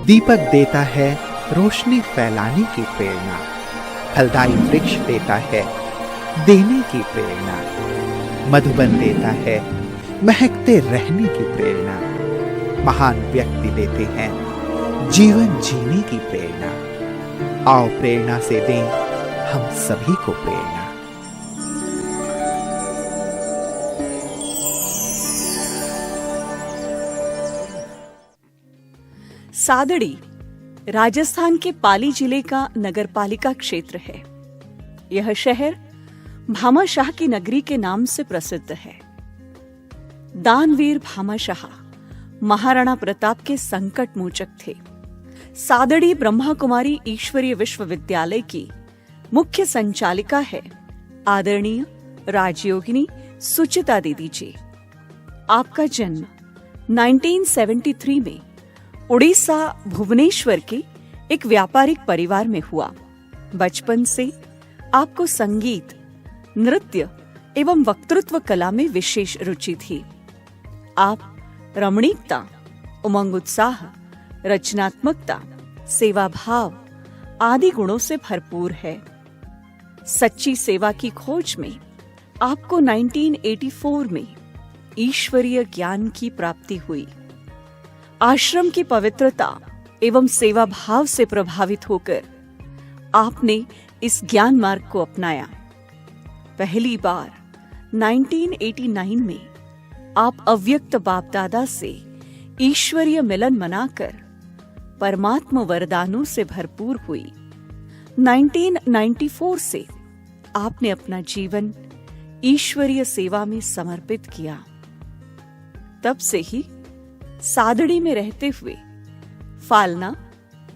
दीपक देता है रोशनी फैलाने की प्रेरणा, फलदायी वृक्ष देता है देने की प्रेरणा, मधुबन देता है महकते रहने की प्रेरणा, महान व्यक्ति देते हैं जीवन जीने की प्रेरणा। आओ प्रेरणा से दें हम सभी को प्रेरणा। सादड़ी राजस्थान के पाली जिले का नगरपालिका क्षेत्र है। यह शहर भामाशाह की नगरी के नाम से प्रसिद्ध है। दानवीर भामाशाह महाराणा प्रताप के संकट मोचक थे। सादड़ी ब्रह्मा कुमारी ईश्वरीय विश्वविद्यालय की मुख्य संचालिका है आदरणीय राजयोगिनी सुचिता दीदी जी। आपका जन्म 1973 में उड़ीसा भुवनेश्वर के एक व्यापारिक परिवार में हुआ। बचपन से आपको संगीत, नृत्य एवं वक्तृत्व कला में विशेष रुचि थी। आप रमणीकता, उमंग उत्साह, रचनात्मकता, सेवा भाव आदि गुणों से भरपूर है। सच्ची सेवा की खोज में आपको 1984 में ईश्वरीय ज्ञान की प्राप्ति हुई। आश्रम की पवित्रता एवं सेवा भाव से प्रभावित होकर आपने इस ज्ञान मार्ग को अपनाया। पहली बार 1989 में आप अव्यक्त बाप दादा से ईश्वरीय मिलन मनाकर परमात्म वरदानों से भरपूर हुई। 1994 से आपने अपना जीवन ईश्वरीय सेवा में समर्पित किया। तब से ही सादड़ी में रहते हुए फालना,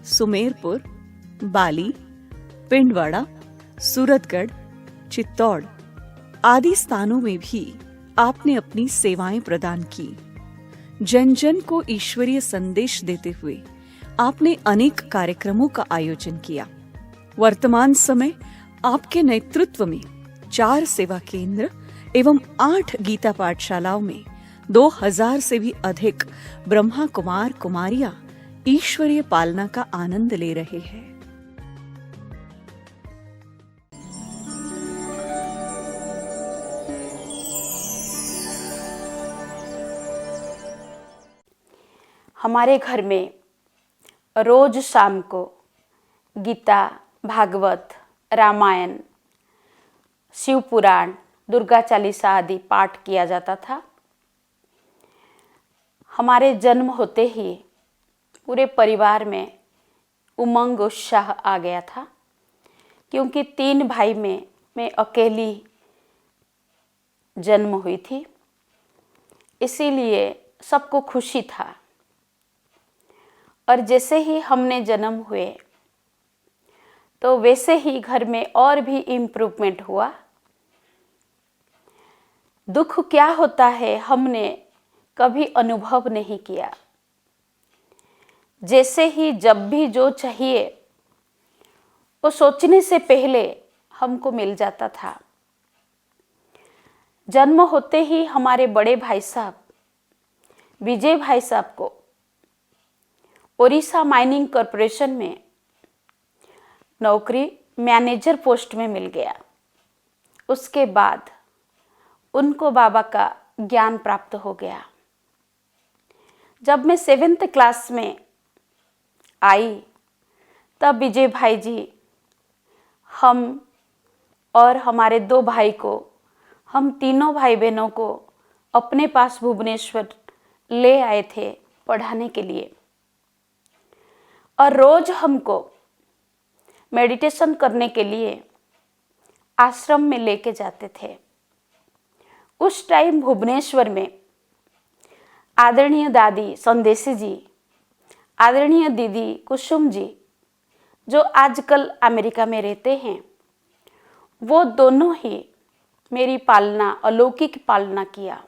सुमेरपुर, बाली, पिंडवाड़ा, सूरतगढ़, चित्तौड़ आदि स्थानों में भी आपने अपनी सेवाएं प्रदान की। जन जन को ईश्वरीय संदेश देते हुए आपने अनेक कार्यक्रमों का आयोजन किया। वर्तमान समय आपके नेतृत्व में 4 सेवा केंद्र एवं 8 गीता पाठशालाओं में 2000 से भी अधिक ब्रह्मा कुमार कुमारियां ईश्वरीय पालना का आनंद ले रहे हैं। हमारे घर में रोज शाम को गीता, भागवत, रामायण, शिव पुराण, दुर्गा चालीसा आदि पाठ किया जाता था। हमारे जन्म होते ही पूरे परिवार में उमंग उत्साह आ गया था, क्योंकि 3 भाई में मैं अकेली जन्म हुई थी, इसीलिए सबको खुशी था। और जैसे ही हमने जन्म हुए तो वैसे ही घर में और भी इम्प्रूवमेंट हुआ। दुख क्या होता है हमने कभी अनुभव नहीं किया। जैसे ही जब भी जो चाहिए वो सोचने से पहले हमको मिल जाता था। जन्म होते ही हमारे बड़े भाई साहब विजय भाई साहब को ओडिशा माइनिंग कॉरपोरेशन में नौकरी मैनेजर पोस्ट में मिल गया। उसके बाद उनको बाबा का ज्ञान प्राप्त हो गया। जब मैं 7th क्लास में आई तब विजय भाई जी हम और हमारे 2 भाई को, हम तीनों भाई बहनों को अपने पास भुवनेश्वर ले आए थे पढ़ाने के लिए। और रोज हमको मेडिटेशन करने के लिए आश्रम में लेके जाते थे। उस टाइम भुवनेश्वर में आदरणीय दादी संदेशी जी, आदरणीय दीदी कुसुम जी, जो आजकल अमेरिका में रहते हैं, वो दोनों ही मेरी पालना, अलौकिक पालना किया।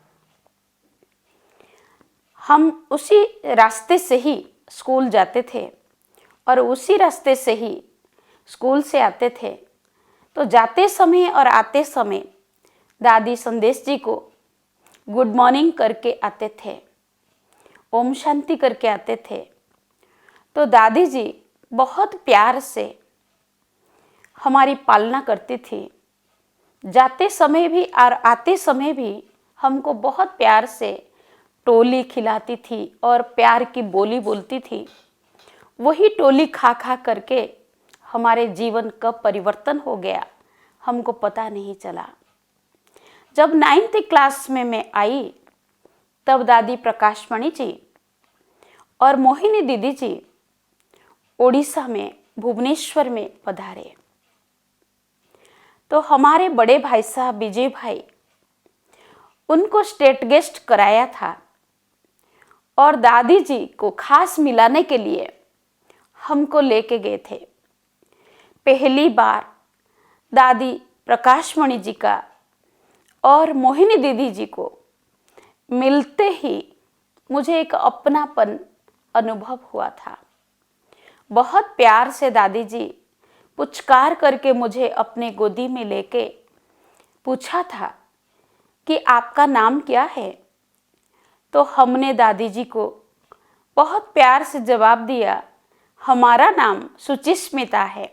हम उसी रास्ते से ही स्कूल जाते थे और उसी रास्ते से ही स्कूल से आते थे। तो जाते समय और आते समय दादी संदेश जी को गुड मॉर्निंग करके आते थे। ओम शांति करके आते थे, तो दादी जी बहुत प्यार से हमारी पालना करती थी। जाते समय भी और आते समय भी हमको बहुत प्यार से टोली खिलाती थी और प्यार की बोली बोलती थी। वही टोली खा खा करके हमारे जीवन कब परिवर्तन हो गया हमको पता नहीं चला। जब 9th क्लास में मैं आई तब दादी प्रकाशमणि जी और मोहिनी दीदी जी ओडिशा में भुवनेश्वर में पधारे। तो हमारे बड़े भाई साहब विजय भाई उनको स्टेट गेस्ट कराया था और दादी जी को खास मिलाने के लिए हमको लेके गए थे। पहली बार दादी प्रकाशमणि जी का और मोहिनी दीदी जी को मिलते ही मुझे एक अपनापन अनुभव हुआ था। बहुत प्यार से दादी जी पुचकार करके मुझे अपने गोदी में लेके पूछा था कि आपका नाम क्या है। तो हमने दादी जी को बहुत प्यार से जवाब दिया, हमारा नाम सुचिस्मिता है।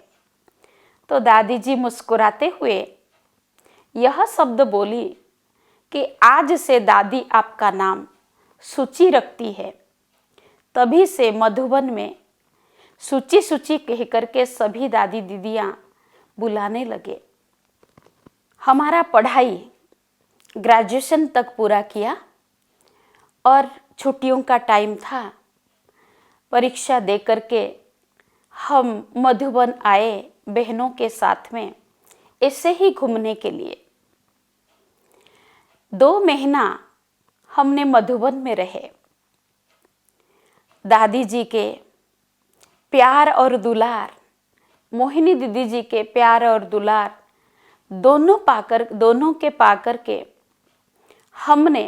तो दादी जी मुस्कुराते हुए यह शब्द बोली कि आज से दादी आपका नाम सुचि रखती है। तभी से मधुबन में सुचि सुचि कह करके सभी दादी दीदियाँ बुलाने लगे। हमारा पढ़ाई ग्रेजुएशन तक पूरा किया और छुट्टियों का टाइम था। परीक्षा दे करके हम मधुबन आए बहनों के साथ में ऐसे ही घूमने के लिए। 2 महीना हमने मधुबन में रहे। दादी जी के प्यार और दुलार, मोहिनी दीदी जी के प्यार और दुलार दोनों के पाकर के हमने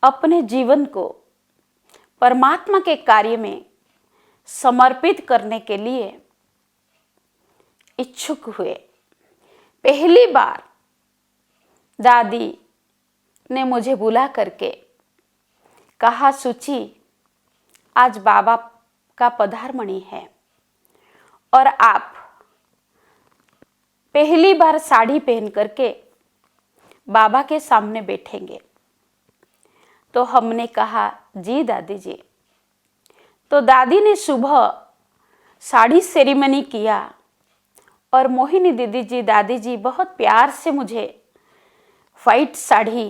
अपने जीवन को परमात्मा के कार्य में समर्पित करने के लिए इच्छुक हुए। पहली बार दादी ने मुझे बुला करके कहा, सुचि आज बाबा का पधारमणि है और आप पहली बार साड़ी पहन करके बाबा के सामने बैठेंगे। तो हमने कहा जी दादी जी। तो दादी ने सुबह साड़ी सेरेमनी किया और मोहिनी दीदी जी दादी जी बहुत प्यार से मुझे वाइट साड़ी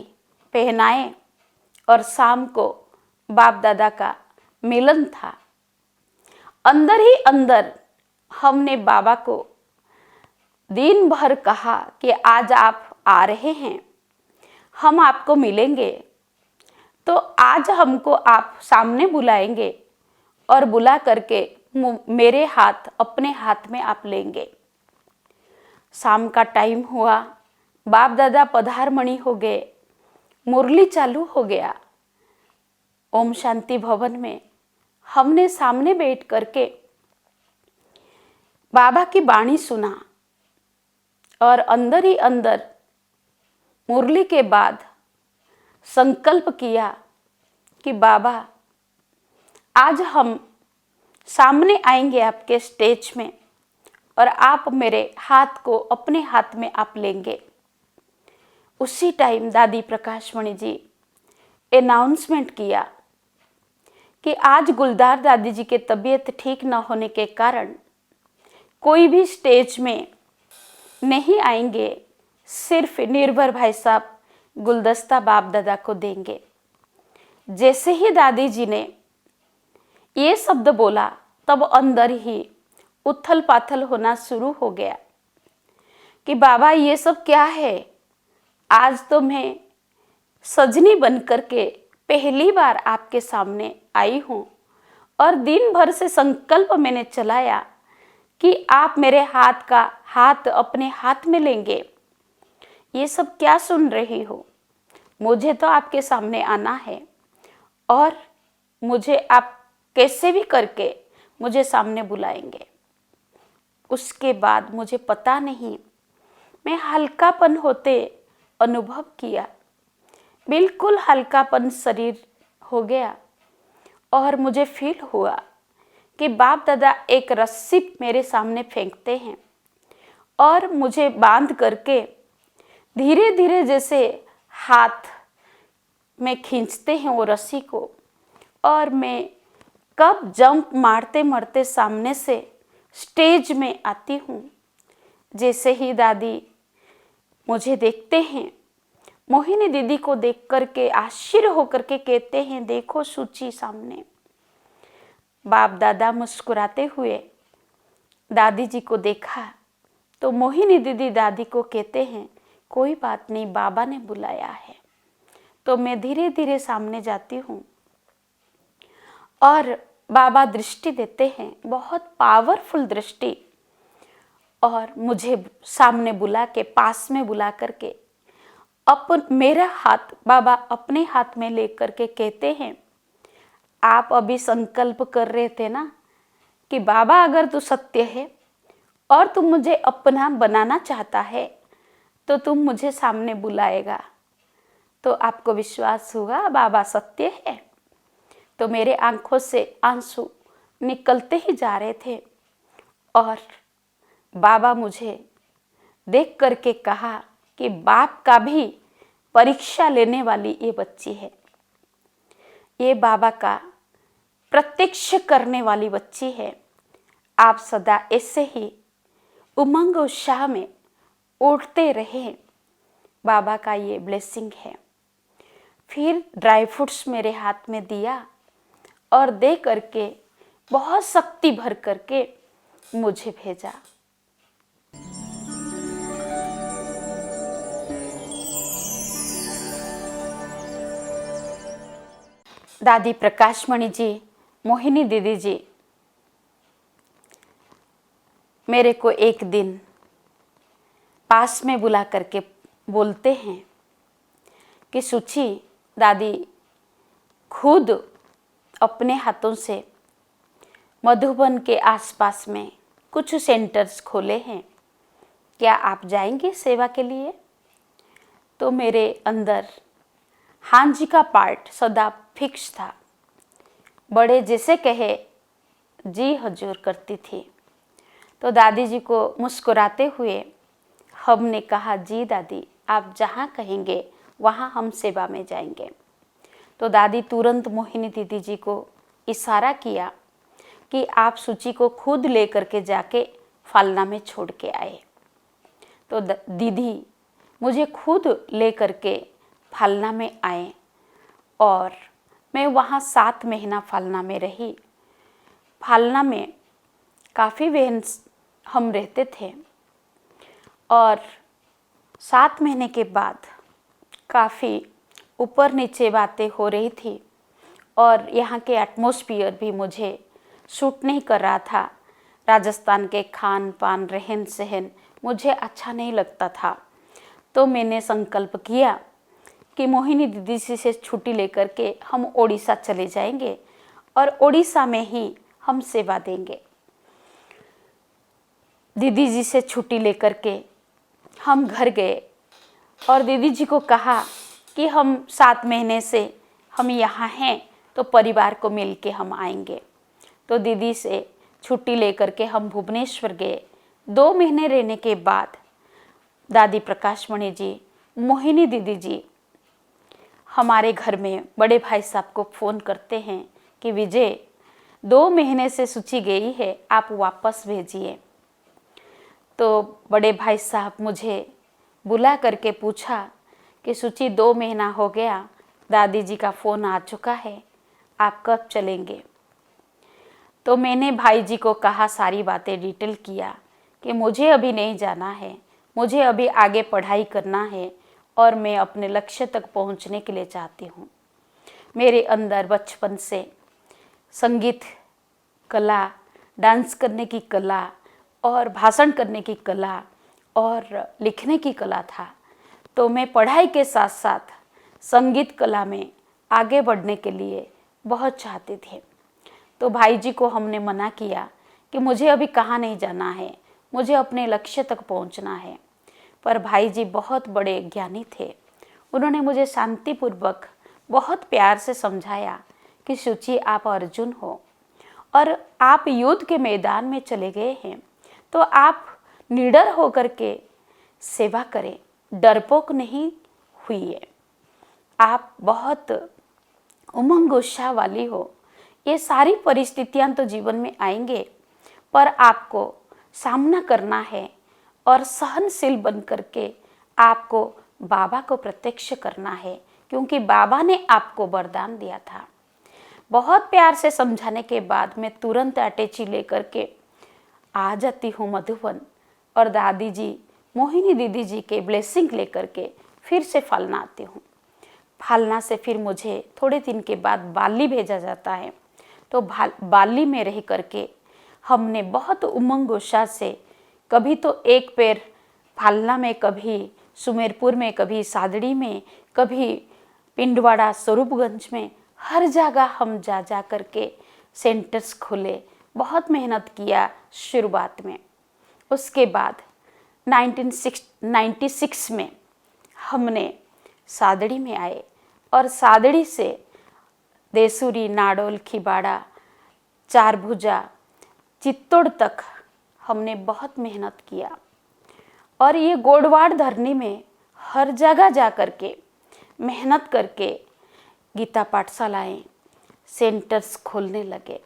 पहनाए और शाम को बाप दादा का मिलन था। अंदर ही अंदर हमने बाबा को दिन भर कहा कि आज आप आ रहे हैं, हम आपको मिलेंगे, तो आज हमको आप सामने बुलाएंगे और बुला करके मेरे हाथ अपने हाथ में आप लेंगे। शाम का टाइम हुआ, बाप दादा पधारमणि हो गए, मुरली चालू हो गया। ओम शांति भवन में हमने सामने बैठ करके बाबा की वाणी सुना और अंदर ही अंदर मुरली के बाद संकल्प किया कि बाबा आज हम सामने आएंगे आपके स्टेज में और आप मेरे हाथ को अपने हाथ में आप लेंगे। उसी टाइम दादी प्रकाशमणि जी अनाउंसमेंट किया कि आज गुलजार दादी जी की तबीयत ठीक न होने के कारण कोई भी स्टेज में नहीं आएंगे, सिर्फ निर्भर भाई साहब गुलदस्ता बाप दादा को देंगे। जैसे ही दादी जी ने ये शब्द बोला तब अंदर ही उथल पाथल होना शुरू हो गया कि बाबा ये सब क्या है। आज तो मैं सजनी बन करके पहली बार आपके सामने आई हूँ और दिन भर से संकल्प मैंने चलाया कि आप मेरे हाथ का हाथ अपने हाथ में लेंगे। ये सब क्या सुन रही हो, मुझे तो आपके सामने आना है और मुझे आप कैसे भी करके मुझे सामने बुलाएंगे। उसके बाद मुझे पता नहीं, मैं हल्कापन होते अनुभव किया, बिल्कुल हल्कापन शरीर हो गया और मुझे फील हुआ कि बाप दादा एक रस्सी मेरे सामने फेंकते हैं और मुझे बांध करके धीरे धीरे जैसे हाथ में खींचते हैं वो रस्सी को, और मैं कब जंप मारते मारते सामने से स्टेज में आती हूँ। जैसे ही दादी मुझे देखते हैं, मोहिनी दीदी को देख करके आश्चर्य होकर के कहते हैं, देखो सूची सामने। बाप दादा मुस्कुराते हुए दादी जी को देखा तो मोहिनी दीदी दादी को कहते हैं, कोई बात नहीं, बाबा ने बुलाया है। तो मैं धीरे धीरे सामने जाती हूँ और बाबा दृष्टि देते हैं, बहुत पावरफुल दृष्टि, और मुझे सामने बुला के, पास में बुला करके मेरा हाथ बाबा अपने हाथ में लेकर के कहते हैं, आप अभी संकल्प कर रहे थे ना कि बाबा अगर तू सत्य है और तू मुझे अपना बनाना चाहता है तो तुम मुझे सामने बुलाएगा, तो आपको विश्वास हुआ बाबा सत्य है। तो मेरे आंखों से आंसू निकलते ही जा रहे थे और बाबा मुझे देख करके कहा कि बाप का भी परीक्षा लेने वाली ये बच्ची है, ये बाबा का प्रत्यक्ष करने वाली बच्ची है। आप सदा ऐसे ही उमंग उत्साह में उठते रहे, बाबा का ये ब्लेसिंग है। फिर ड्राई फ्रूट्स मेरे हाथ में दिया और दे करके बहुत शक्ति भर करके मुझे भेजा। दादी प्रकाशमणि जी, मोहिनी दीदी जी मेरे को एक दिन पास में बुला करके बोलते हैं कि सुची, दादी खुद अपने हाथों से मधुबन के आसपास में कुछ सेंटर्स खोले हैं, क्या आप जाएंगे सेवा के लिए? तो मेरे अंदर हाँ जी का पार्ट सदा फिक्स था। बड़े जैसे कहे जी हजूर करती थी। तो दादी जी को मुस्कुराते हुए हमने कहा, जी दादी आप जहाँ कहेंगे वहाँ हम सेवा में जाएंगे। तो दादी तुरंत मोहिनी दीदी जी को इशारा किया कि आप सूची को खुद ले करके जाके फालना में छोड़ के आए। तो दीदी मुझे खुद ले करके फालना में आए और मैं वहाँ 7 महीना फालना में रही। फालना में काफ़ी बहन हम रहते थे और 7 महीने के बाद काफ़ी ऊपर नीचे बातें हो रही थी और यहाँ के एटमॉस्फेयर भी मुझे सूट नहीं कर रहा था। राजस्थान के खान पान रहन सहन मुझे अच्छा नहीं लगता था। तो मैंने संकल्प किया कि मोहिनी दीदी से छुट्टी लेकर के हम ओडिशा चले जाएंगे और ओडिशा में ही हम सेवा देंगे। दीदी जी से छुट्टी लेकर के हम घर गए और दीदी जी को कहा कि हम 7 महीने से हम यहाँ हैं तो परिवार को मिल के हम आएंगे। तो दीदी से छुट्टी लेकर के हम भुवनेश्वर गए। 2 महीने रहने के बाद दादी प्रकाशमणि जी, मोहिनी दीदी जी हमारे घर में बड़े भाई साहब को फ़ोन करते हैं कि विजय 2 महीने से सूची गई है, आप वापस भेजिए। तो बड़े भाई साहब मुझे बुला करके पूछा कि सूची 2 महीना हो गया, दादी जी का फ़ोन आ चुका है, आप कब चलेंगे? तो मैंने भाई जी को कहा, सारी बातें डिटेल किया कि मुझे अभी नहीं जाना है, मुझे अभी आगे पढ़ाई करना है और मैं अपने लक्ष्य तक पहुंचने के लिए चाहती हूँ। मेरे अंदर बचपन से संगीत कला, डांस करने की कला और भाषण करने की कला और लिखने की कला था। तो मैं पढ़ाई के साथ साथ संगीत कला में आगे बढ़ने के लिए बहुत चाहती थी। तो भाई जी को हमने मना किया कि मुझे अभी कहाँ नहीं जाना है, मुझे अपने लक्ष्य तक पहुँचना है। पर भाई जी बहुत बड़े ज्ञानी थे। उन्होंने मुझे शांतिपूर्वक बहुत प्यार से समझाया कि शुचि आप अर्जुन हो और आप युद्ध के मैदान में चले गए हैं, तो आप निडर होकर के सेवा करें, डरपोक नहीं हुई। आप बहुत उमंग उत्साह वाली हो। ये सारी परिस्थितियां तो जीवन में आएंगे, पर आपको सामना करना है और सहनशील बन करके आपको बाबा को प्रत्यक्ष करना है, क्योंकि बाबा ने आपको वरदान दिया था। बहुत प्यार से समझाने के बाद मैं तुरंत अटैची लेकर के आ जाती हूँ मधुबन, और दादी जी, मोहिनी दीदी जी के ब्लेसिंग लेकर के फिर से फालना आती हूँ। फालना से फिर मुझे थोड़े दिन के बाद बाली भेजा जाता है। तो बाली में रह करके हमने बहुत उमंग उत्साह से, कभी तो एक पैर फालना में, कभी सुमेरपुर में, कभी सादड़ी में, कभी पिंडवाड़ा, स्वरूपगंज में, हर जगह हम जा जा करके सेंटर्स खोले, बहुत मेहनत किया शुरुआत में। उसके बाद 1996 में हमने सादड़ी में आए, और सादड़ी से देसूरी, नाडोल, खिबाड़ा, चारभुजा, चित्तौड़ तक हमने बहुत मेहनत किया। और ये गोडवाड़ धरनी में हर जगह जा कर के मेहनत करके गीता पाठशालाएं, सेंटर्स खोलने लगे।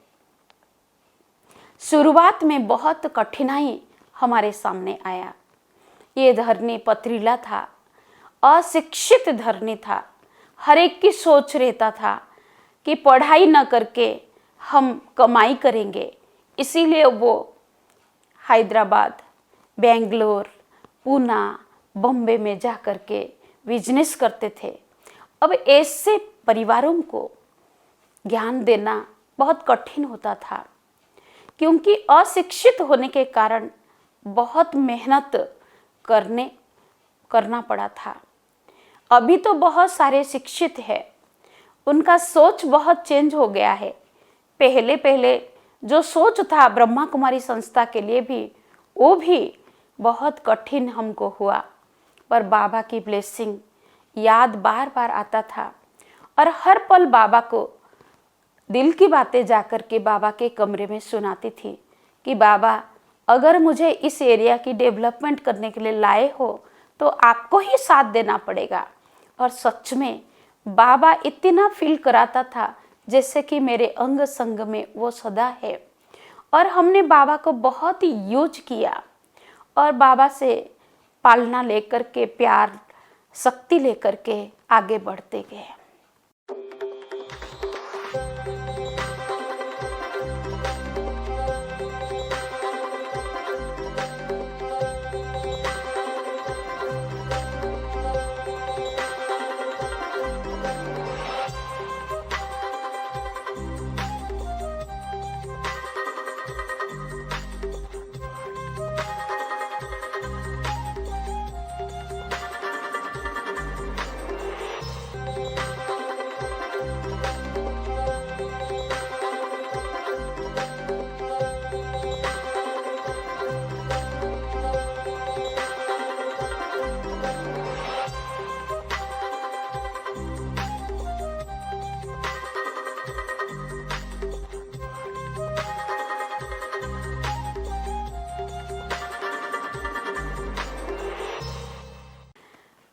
शुरुआत में बहुत कठिनाई हमारे सामने आया। ये धरनी पथरीला था, अशिक्षित धरनी था। हर एक की सोच रहता था कि पढ़ाई न करके हम कमाई करेंगे, इसीलिए वो हैदराबाद, बेंगलोर, पूना, बॉम्बे में जा कर के बिजनेस करते थे। अब ऐसे परिवारों को ज्ञान देना बहुत कठिन होता था, क्योंकि अशिक्षित होने के कारण बहुत मेहनत करना पड़ा था। अभी तो बहुत सारे शिक्षित हैं, उनका सोच बहुत चेंज हो गया है। पहले पहले जो सोच था ब्रह्मा कुमारी संस्था के लिए भी, वो भी बहुत कठिन हमको हुआ, पर बाबा की ब्लेसिंग याद बार बार आता था। और हर पल बाबा को दिल की बातें जाकर के बाबा के कमरे में सुनाती थी कि बाबा, अगर मुझे इस एरिया की डेवलपमेंट करने के लिए लाए हो तो आपको ही साथ देना पड़ेगा। और सच में बाबा इतना फील कराता था जैसे कि मेरे अंग संग में वो सदा है। और हमने बाबा को बहुत ही यूज किया, और बाबा से पालना लेकर के, प्यार, शक्ति लेकर के आगे बढ़ते गए।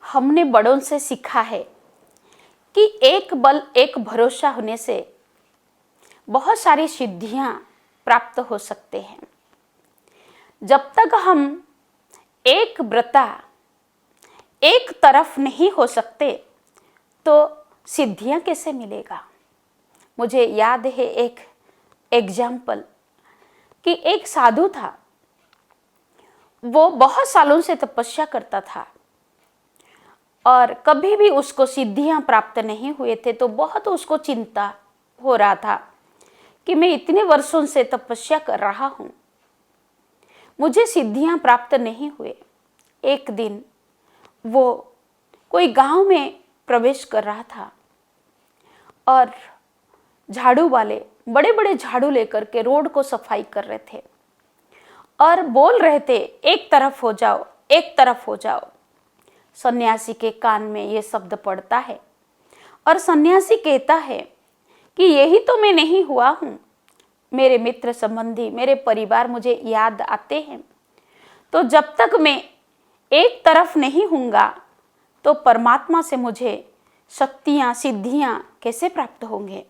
हमने बड़ों से सीखा है कि एक बल, एक भरोसा होने से बहुत सारी सिद्धियां प्राप्त हो सकते हैं। जब तक हम एक व्रता, एक तरफ नहीं हो सकते तो सिद्धियां कैसे मिलेगा। मुझे याद है एक एग्जाम्पल कि एक साधु था, वो बहुत सालों से तपस्या करता था और कभी भी उसको सिद्धियां प्राप्त नहीं हुए थे। तो बहुत उसको चिंता हो रहा था कि मैं इतने वर्षों से तपस्या कर रहा हूं, मुझे सिद्धियां प्राप्त नहीं हुए। एक दिन वो कोई गांव में प्रवेश कर रहा था और झाड़ू वाले बड़े बड़े झाड़ू लेकर के रोड को सफाई कर रहे थे और बोल रहे थे, एक तरफ हो जाओ, एक तरफ हो जाओ। सन्यासी के कान में ये शब्द पड़ता है और सन्यासी कहता है कि यही तो मैं नहीं हुआ हूँ। मेरे मित्र संबंधी, मेरे परिवार मुझे याद आते हैं। तो जब तक मैं एक तरफ नहीं होऊंगा तो परमात्मा से मुझे शक्तियाँ, सिद्धियाँ कैसे प्राप्त होंगे।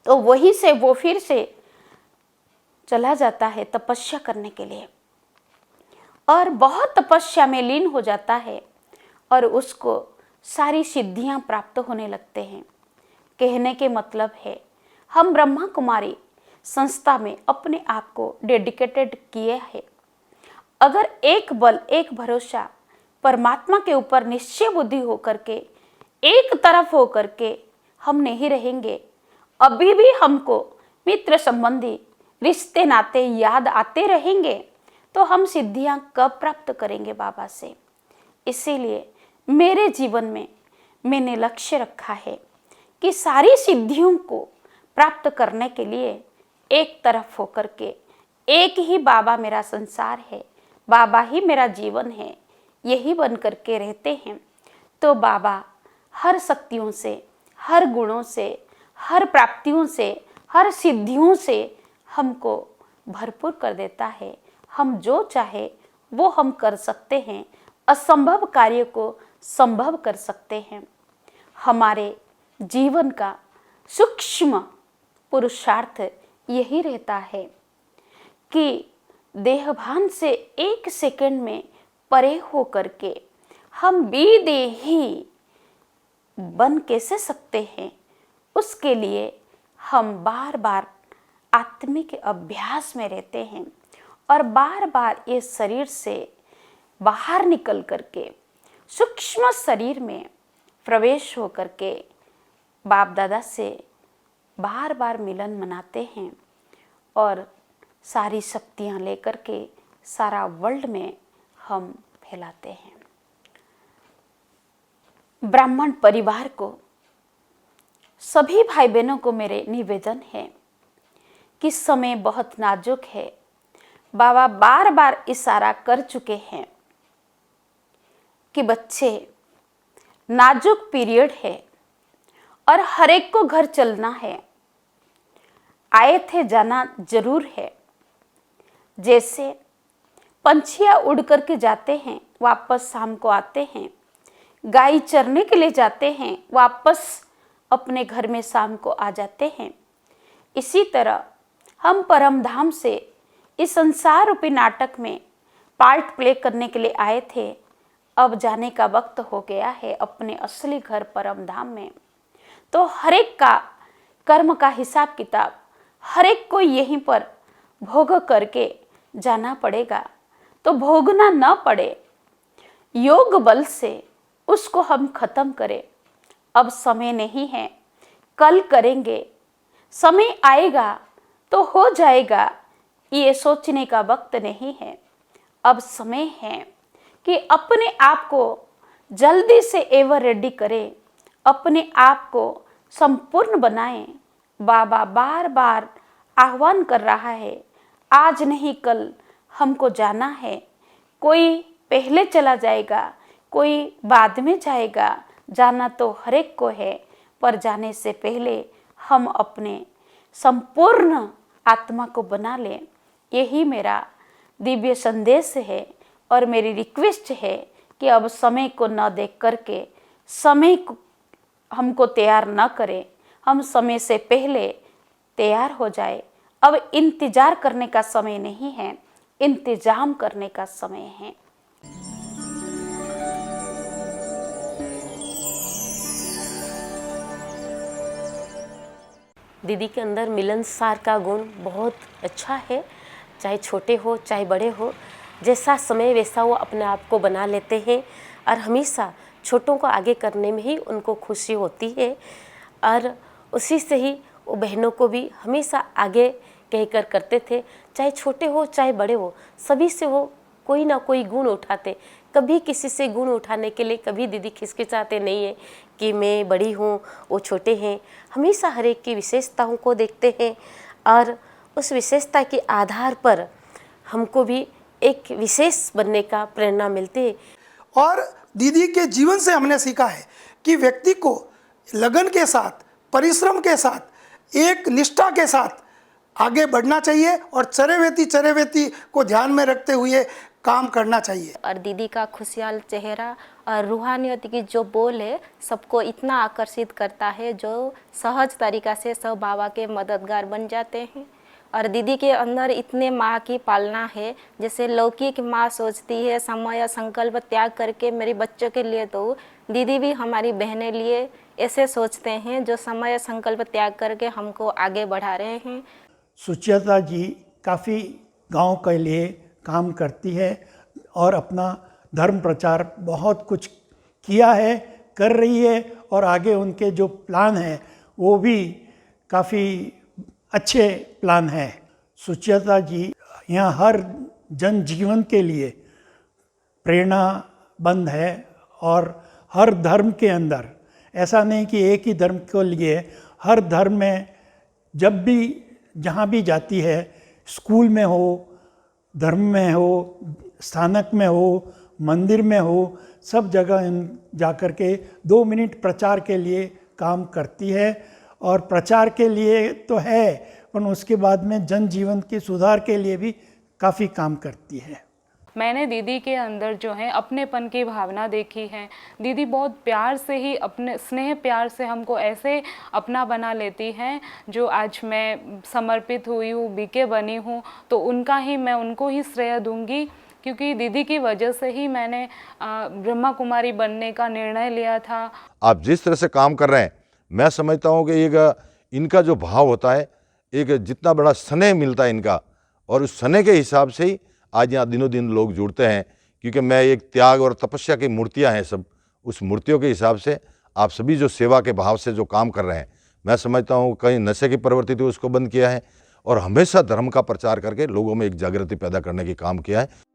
तो वही से वो फिर से चला जाता है तपस्या करने के लिए और बहुत तपस्या में लीन हो जाता है और उसको सारी सिद्धियां प्राप्त होने लगते हैं। कहने के मतलब है हम ब्रह्मा कुमारी संस्था में अपने आप को डेडिकेटेड किए हैं। अगर एक बल, एक भरोसा परमात्मा के ऊपर निश्चय बुद्धि होकर के एक तरफ होकर के हम नहीं रहेंगे, अभी भी हमको मित्र संबंधी रिश्ते नाते याद आते रहेंगे, तो हम सिद्धियां कब प्राप्त करेंगे बाबा से। इसीलिए मेरे जीवन में मैंने लक्ष्य रखा है कि सारी सिद्धियों को प्राप्त करने के लिए एक तरफ होकर के, एक ही बाबा मेरा संसार है, बाबा ही मेरा जीवन है, यही बन करके रहते हैं। तो बाबा हर शक्तियों से, हर गुणों से, हर प्राप्तियों से, हर सिद्धियों से हमको भरपूर कर देता है। हम जो चाहे वो हम कर सकते हैं, असंभव कार्य को संभव कर सकते हैं। हमारे जीवन का सूक्ष्म पुरुषार्थ यही रहता है कि देहभान से एक सेकंड में परे हो करके हम विदेही बन कैसे सकते हैं। उसके लिए हम बार बार आत्मिक अभ्यास में रहते हैं और बार बार ये शरीर से बाहर निकल करके सूक्ष्म शरीर में प्रवेश हो करके बाप दादा से बार बार मिलन मनाते हैं और सारी शक्तियां लेकर के सारा वर्ल्ड में हम फैलाते हैं। ब्राह्मण परिवार को, सभी भाई बहनों को मेरे निवेदन है कि समय बहुत नाजुक है। बाबा बार बार इशारा कर चुके हैं कि बच्चे, नाजुक पीरियड है और हर एक को घर चलना है। आए थे जाना जरूर है। जैसे पंछियां उड़ करके जाते हैं, वापस शाम को आते हैं। गाय चरने के लिए जाते हैं, वापस अपने घर में शाम को आ जाते हैं। इसी तरह हम परम धाम से इस संसार रूपी नाटक में पार्ट प्ले करने के लिए आए थे। अब जाने का वक्त हो गया है अपने असली घर परम धाम में। तो हर एक का कर्म का हिसाब किताब हर एक को यहीं पर भोग करके जाना पड़ेगा। तो भोगना न पड़े, योग बल से उसको हम खत्म करें। अब समय नहीं है, कल करेंगे, समय आएगा तो हो जाएगा, ये सोचने का वक्त नहीं है। अब समय है कि अपने आप को जल्दी से एवर रेडी करें, अपने आप को संपूर्ण बनाएं। बाबा बार बार आह्वान कर रहा है, आज नहीं कल हमको जाना है। कोई पहले चला जाएगा, कोई बाद में जाएगा, जाना तो हर एक को है, पर जाने से पहले हम अपने संपूर्ण आत्मा को बना लें। यही मेरा दिव्य संदेश है और मेरी रिक्वेस्ट है कि अब समय को न देख करके समय को हमको तैयार न करें, हम समय से पहले तैयार हो जाए। अब इंतजार करने का समय नहीं है, इंतजाम करने का समय है। दीदी के अंदर मिलनसार का गुण बहुत अच्छा है। चाहे छोटे हो चाहे बड़े हो, जैसा समय वैसा वो अपने आप को बना लेते हैं और हमेशा छोटों को आगे करने में ही उनको खुशी होती है। और उसी से ही वो बहनों को भी हमेशा आगे कहकर करते थे। चाहे छोटे हो चाहे बड़े हो, सभी से वो कोई ना कोई गुण उठाते। कभी किसी से गुण उठाने के लिए कभी दीदी खिसखिसाते नहीं है कि मैं बड़ी हूँ वो छोटे हैं। हमेशा हर एक की विशेषताओं को देखते हैं और उस विशेषता के आधार पर हमको भी एक विशेष बनने का प्रेरणा मिलती है। और दीदी के जीवन से हमने सीखा है कि व्यक्ति को लगन के साथ परिश्रम के साथ, एक निष्ठा के साथ आगे बढ़ना चाहिए और चरेवेती को ध्यान में रखते हुए काम करना चाहिए। और दीदी का खुशहाल चेहरा और रूहानियत की जो बोल है सबको इतना आकर्षित करता है, जो सहज तरीक़ा से सब बाबा के मददगार बन जाते हैं। और दीदी के अंदर इतने माँ की पालना है, जैसे लौकिक माँ सोचती है समय संकल्प त्याग करके मेरे बच्चों के लिए, तो दीदी भी हमारी बहनें लिए ऐसे सोचते हैं जो समय संकल्प त्याग करके हमको आगे बढ़ा रहे हैं। सुचेता जी काफ़ी गांव के लिए काम करती है और अपना धर्म प्रचार बहुत कुछ किया है, कर रही है, और आगे उनके जो प्लान हैं वो भी काफ़ी अच्छे प्लान हैं। सुचेता जी यहाँ हर जनजीवन के लिए प्रेरणा बंद है और हर धर्म के अंदर, ऐसा नहीं कि एक ही धर्म को लिए, हर धर्म में जब भी जहाँ भी जाती है, स्कूल में हो, धर्म में हो, स्थानक में हो, मंदिर में हो, सब जगह जा कर के 2 मिनट प्रचार के लिए काम करती है। और प्रचार के लिए तो है, पर उसके बाद में जनजीवन के सुधार के लिए भी काफ़ी काम करती है। मैंने दीदी के अंदर जो है अपनेपन की भावना देखी है। दीदी बहुत प्यार से ही, अपने स्नेह प्यार से हमको ऐसे अपना बना लेती हैं। जो आज मैं समर्पित हुई हूँ, बीके बनी हूँ, तो मैं उनको ही श्रेय दूंगी, क्योंकि दीदी की वजह से ही मैंने ब्रह्मा कुमारी बनने का निर्णय लिया था। आप जिस तरह से काम कर रहे हैं, मैं समझता हूँ कि इनका जो भाव होता है, एक जितना बड़ा स्नेह मिलता है इनका, और उस स्नेह के हिसाब से ही आज यहाँ दिनों दिन लोग जुड़ते हैं। क्योंकि मैं एक त्याग और तपस्या की मूर्तियाँ हैं सब, उस मूर्तियों के हिसाब से आप सभी जो सेवा के भाव से जो काम कर रहे हैं, मैं समझता हूँ कहीं नशे की प्रवृत्ति थी उसको बंद किया है, और हमेशा धर्म का प्रचार करके लोगों में एक जागृति पैदा करने की काम किया है।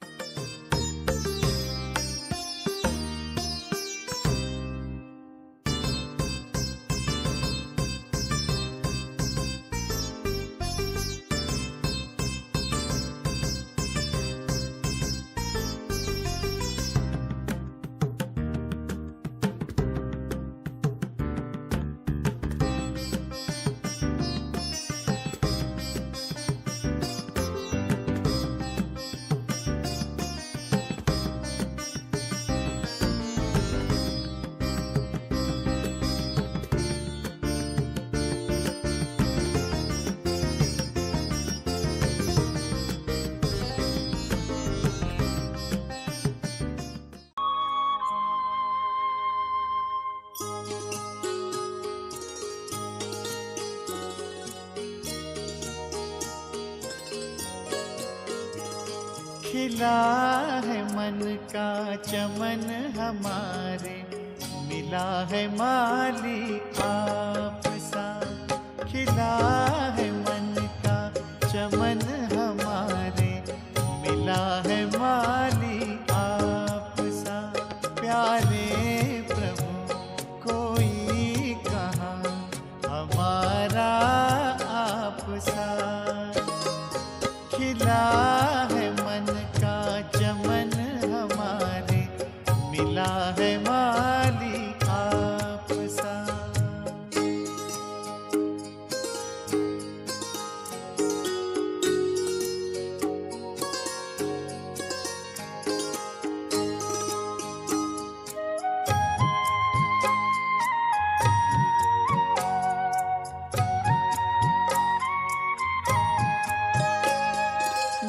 खिला है मन का चमन हमारे, मिला है मालिक आप सा। खिला है मन का चमन हमारे, मिला है मालिक आप सा। प्यारे प्रभु कोई कहाँ हमारा आप सा। खिला है मन का चमन हमारे, मिला है मालिक आप सा।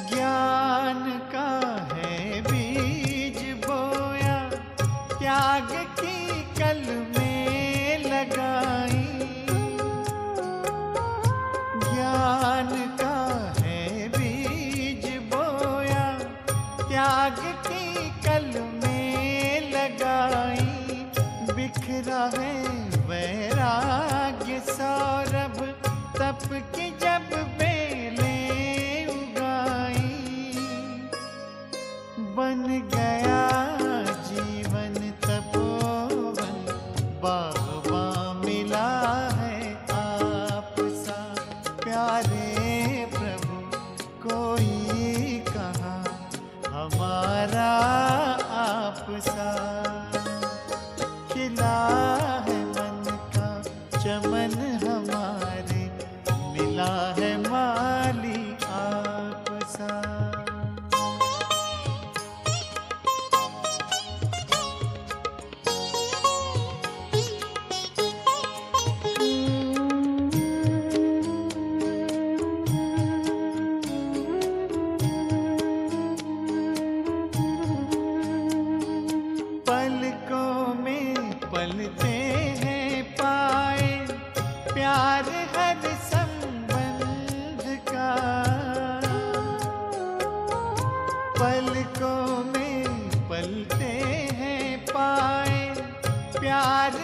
ज्ञान का है बीज बोया, त्याग की कल में लगाई। ज्ञान का है बीज बोया, त्याग की कल में लगाई। बिखरा है वैराग्य सौरभ, तप की जब बेलें उगाई। बन गया जीवन तपोवन, बागबां मिला है आप सा। प्यारे प्रभु कोई कहाँ हमारा आप सा। खिला है मन का चमन पलते हैं पाए प्यार हर संबंध का, पलकों में पलते हैं पाए प्यार